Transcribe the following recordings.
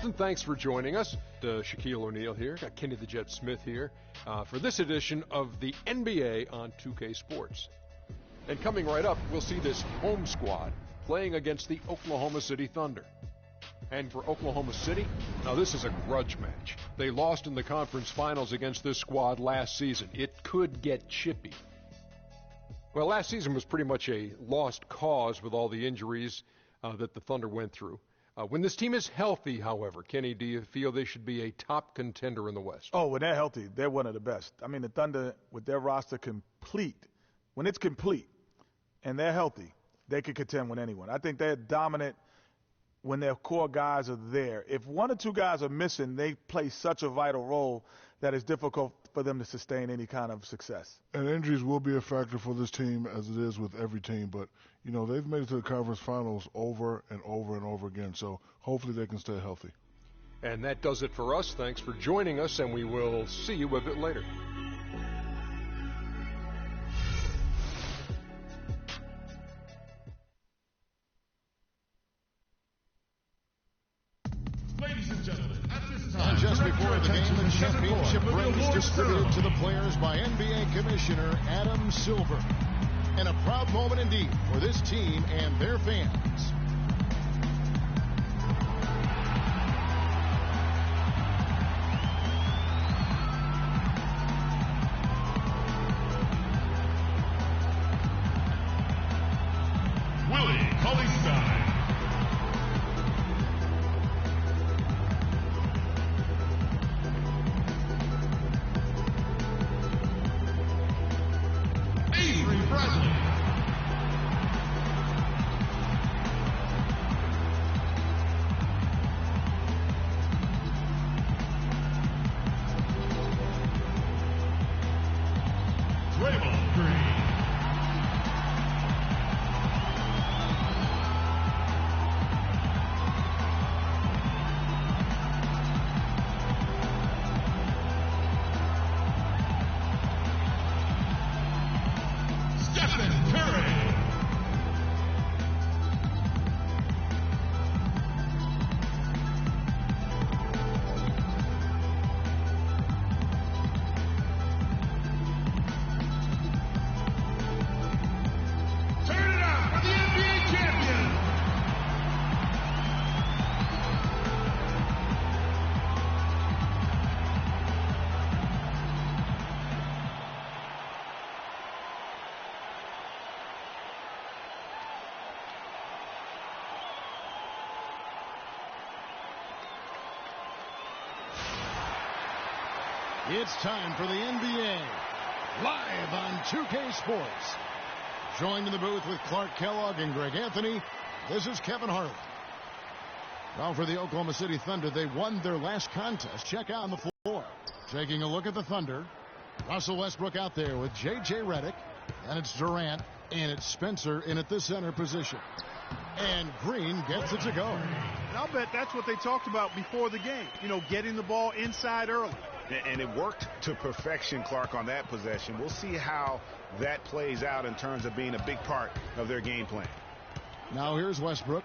Listen, thanks for joining us. Shaquille O'Neal here. Got Kenny the Jet Smith here for this edition of the NBA on 2K Sports. And coming right up, we'll see this home squad playing against the Oklahoma City Thunder. And for Oklahoma City, now this is a grudge match. They lost in the conference finals against this squad last season. It could get chippy. Well, last season was pretty much a lost cause with all the injuries that the Thunder went through. When this team is healthy, however, Kenny, do you feel they should be a top contender in the West? Oh, when they're healthy, they're one of the best. I mean, the Thunder, with their roster complete, when it's complete and they're healthy, they can contend with anyone. I think they're dominant when their core guys are there. If one or two guys are missing, they play such a vital role that it's difficult for them to sustain any kind of success. And injuries will be a factor for this team, as it is with every team. But, you know, they've made it to the conference finals over and over and over again. So hopefully they can stay healthy. And that does it for us. Thanks for joining us, and we will see you a bit later. Ladies and gentlemen, at this time, just before the game, the championship ring is distributed to the players by NBA Commissioner Adam Silver. And a proud moment indeed for this team and their fans. Willie Cauley-Stein. It's time for the NBA, live on 2K Sports. Joined in the booth with Clark Kellogg and Greg Anthony, this is Kevin Harlan. Well, for the Oklahoma City Thunder, they won their last contest. Check out on the floor. Taking a look at the Thunder, Russell Westbrook out there with J.J. Redick, and it's Durant, and it's Spencer in at the center position. And Green gets it to go. And I'll bet that's what they talked about before the game, you know, getting the ball inside early. And it worked to perfection, Clark, on that possession. We'll see how that plays out in terms of being a big part of their game plan. Now here's Westbrook.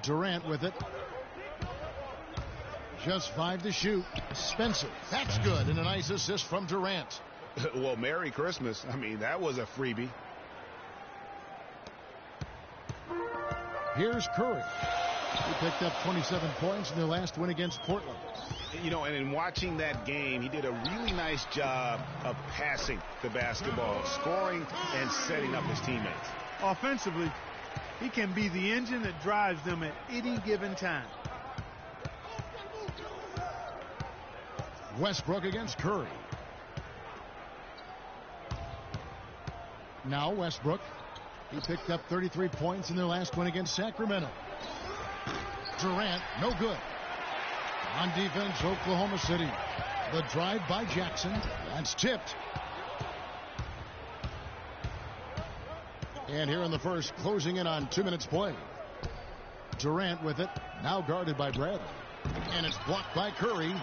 Durant with it. Just 5 to shoot. Spencer, that's good, and a nice assist from Durant. Well, Merry Christmas. I mean, that was a freebie. Here's Curry. He picked up 27 points in their last win against Portland. You know, and in watching that game, he did a really nice job of passing the basketball, scoring and setting up his teammates. Offensively, he can be the engine that drives them at any given time. Westbrook against Curry. Now Westbrook. He picked up 33 points in their last win against Sacramento. Durant, no good. On defense, Oklahoma City. The drive by Jackson. That's tipped. And here in the first, closing in on 2 minutes play. Durant with it. Now guarded by Bradley. And it's blocked by Curry.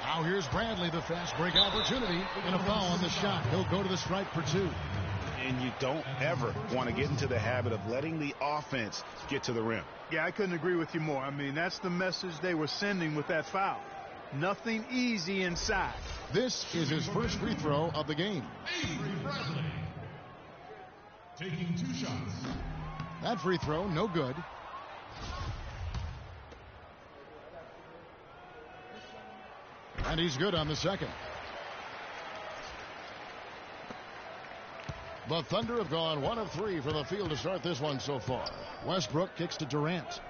Now here's Bradley, the fast break opportunity. And a foul on the shot. He'll go to the stripe for 2. And you don't ever want to get into the habit of letting the offense get to the rim. Yeah, I couldn't agree with you more. I mean, that's the message they were sending with that foul. Nothing easy inside. This is his first free throw of the game. Avery Bradley taking 2 shots. That free throw, no good. And he's good on the second. The Thunder have gone 1 of 3 from the field to start this one so far. Westbrook kicks to Durant.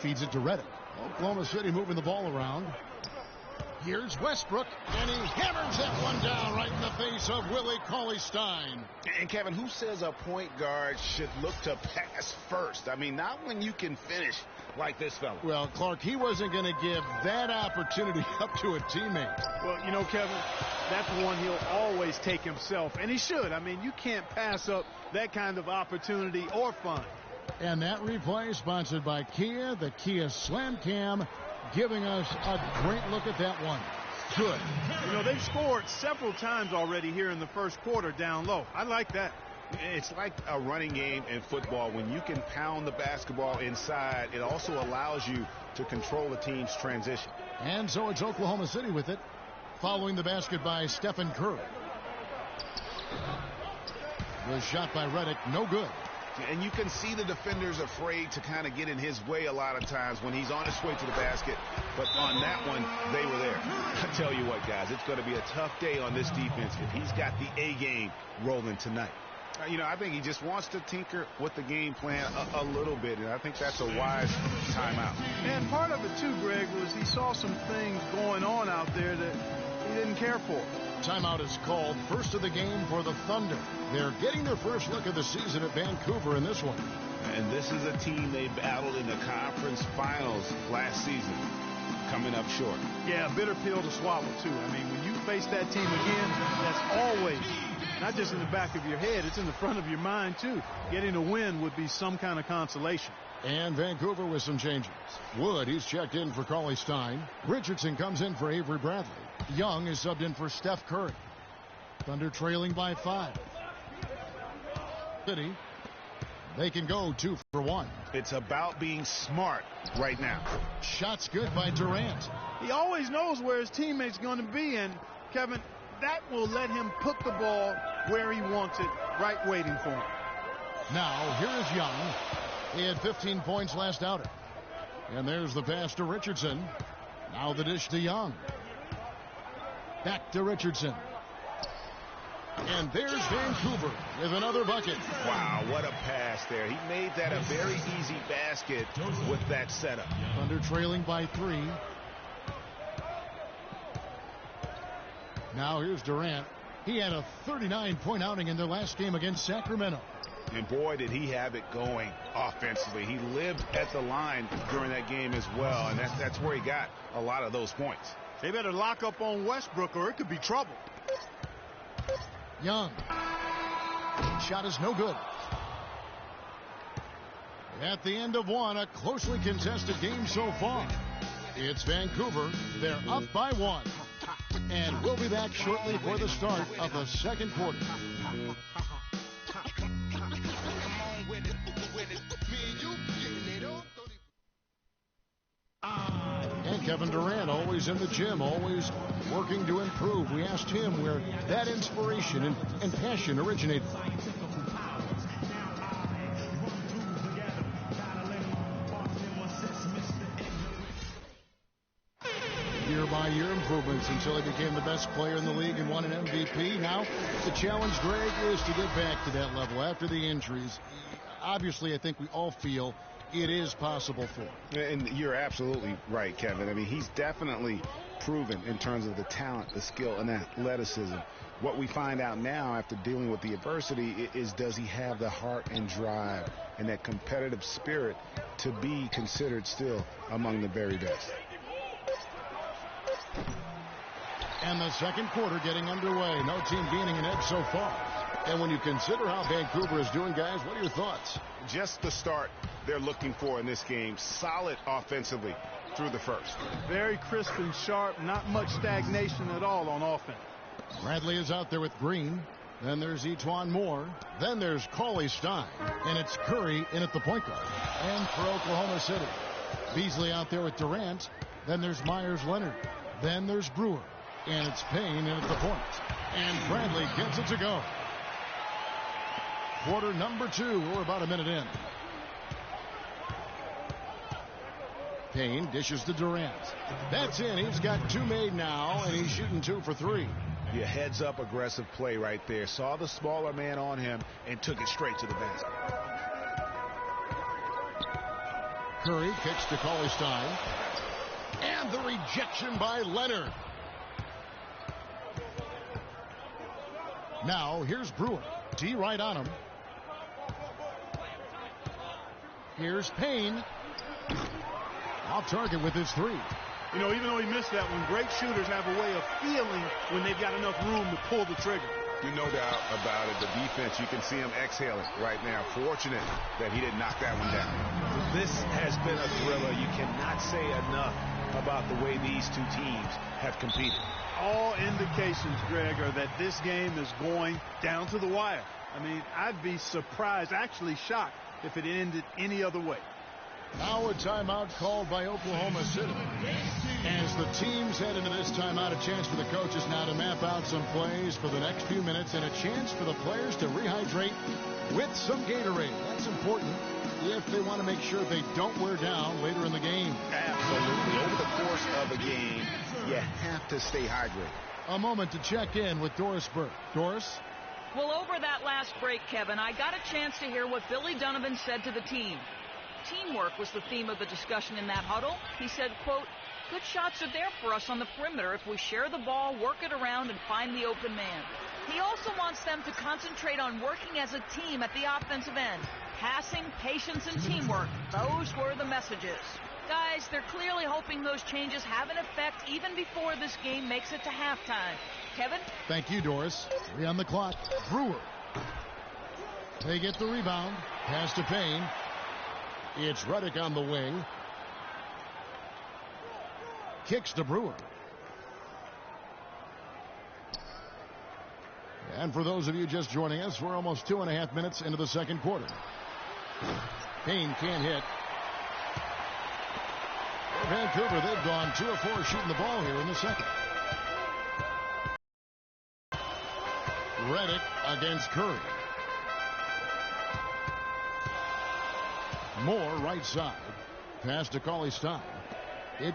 Feeds it to Redick. Oklahoma City moving the ball around. Here's Westbrook, and he hammers that one down right in the face of Willie Cauley-Stein. And, Kevin, who says a point guard should look to pass first? I mean, not when you can finish like this fella. Well, Clark, he wasn't going to give that opportunity up to a teammate. Well, you know, Kevin, that's one he'll always take himself, and he should. I mean, you can't pass up that kind of opportunity or fun. And that replay sponsored by Kia, the Kia Slam Cam, giving us a great look at that one. Good. You know, they've scored several times already here in the first quarter down low. I like that. It's like a running game in football. When you can pound the basketball inside, it also allows you to control the team's transition. And so it's Oklahoma City with it, following the basket by Stephen Curry. The shot by Redick, no good. And you can see the defenders afraid to kind of get in his way a lot of times when he's on his way to the basket. But on that one, they were there. I tell you what, guys, it's going to be a tough day on this defense if he's got the A game rolling tonight. You know, I think he just wants to tinker with the game plan a little bit, and I think that's a wise timeout. And part of it, too, Greg, was he saw some things going on out there that he didn't care for. Timeout is called, first of the game for the Thunder. They're getting their first look of the season at Vancouver in this one. And this is a team they battled in the conference finals last season, coming up short. Yeah, a bitter pill to swallow, too. I mean, when you face that team again, that's always, not just in the back of your head, it's in the front of your mind, too. Getting a win would be some kind of consolation. And Vancouver with some changes. Wood, he's checked in for Cauley-Stein. Richardson comes in for Avery Bradley. Young is subbed in for Steph Curry. Thunder trailing by 5. City, they can go 2 for 1. It's about being smart right now. Shots good by Durant. He always knows where his teammate's going to be, and, Kevin, that will let him put the ball where he wants it, right waiting for him. Now, here is Young. He had 15 points last outing. And there's the pass to Richardson. Now the dish to Young. Back to Richardson. And there's Vancouver with another bucket. Wow, what a pass there. He made that a very easy basket with that setup. Thunder trailing by 3. Now here's Durant. He had a 39-point outing in their last game against Sacramento. And boy, did he have it going offensively. He lived at the line during that game as well, and that's where he got a lot of those points. They better lock up on Westbrook or it could be trouble. Young. Shot is no good. At the end of one, a closely contested game so far. It's Vancouver. They're up by 1. And we'll be back shortly for the start of the second quarter. And Kevin Durant, always in the gym, always working to improve. We asked him where that inspiration and passion originated. Year-by-year improvements until he became the best player in the league and won an MVP. Now, the challenge, Greg, is to get back to that level after the injuries. Obviously, I think we all feel it is possible for him. And you're absolutely right, Kevin. I mean, he's definitely proven in terms of the talent, the skill, and athleticism. What we find out now after dealing with the adversity is, does he have the heart and drive and that competitive spirit to be considered still among the very best? And the second quarter getting underway. No team gaining an edge so far. And when you consider how Vancouver is doing, guys, what are your thoughts? Just the start they're looking for in this game. Solid offensively through the first. Very crisp and sharp. Not much stagnation at all on offense. Bradley is out there with Green. Then there's Etuan Moore. Then there's Cauley Stein. And it's Curry in at the point guard. And for Oklahoma City, Beasley out there with Durant. Then there's Myers-Leonard. Then there's Brewer. And it's Payne in at the point. And Bradley gets it to go. Quarter number 2. We're about a minute in. Payne dishes to Durant. That's in. He's got 2 made now, and he's shooting 2 for 3. Your heads-up aggressive play right there. Saw the smaller man on him and took it straight to the basket. Curry kicks to Cauley Stein. And the rejection by Leonard. Now, here's Brewer. D right on him. Here's Payne. Off target with his 3. You know, even though he missed that one, great shooters have a way of feeling when they've got enough room to pull the trigger. No doubt about it. The defense, you can see him exhaling right now. Fortunate that he didn't knock that one down. This has been a thriller. You cannot say enough about the way these two teams have competed. All indications, Greg, are that this game is going down to the wire. I mean, I'd be surprised, actually shocked, if it ended any other way. Now a timeout called by Oklahoma City. As the teams head into this timeout, a chance for the coaches now to map out some plays for the next few minutes and a chance for the players to rehydrate with some Gatorade. That's important if they want to make sure they don't wear down later in the game. Absolutely. Over the course of a game, you have to stay hydrated. A moment to check in with Doris Burke. Doris? Well, over that last break, Kevin, I got a chance to hear what Billy Donovan said to the team. Teamwork was the theme of the discussion in that huddle. He said, quote, good shots are there for us on the perimeter if we share the ball, work it around, and find the open man. He also wants them to concentrate on working as a team at the offensive end. Passing, patience, and teamwork. Those were the messages. Guys, they're clearly hoping those changes have an effect even before this game makes it to halftime. Kevin? Thank you, Doris. 3 on the clock. Brewer. They get the rebound. Pass to Payne. It's Redick on the wing. Kicks to Brewer. And for those of you just joining us, we're almost 2.5 minutes into the second quarter. Payne can't hit. For Vancouver, they've gone 2 of 4 shooting the ball here in the second. Redick against Curry. Moore right side. Pass to Cauley Stein.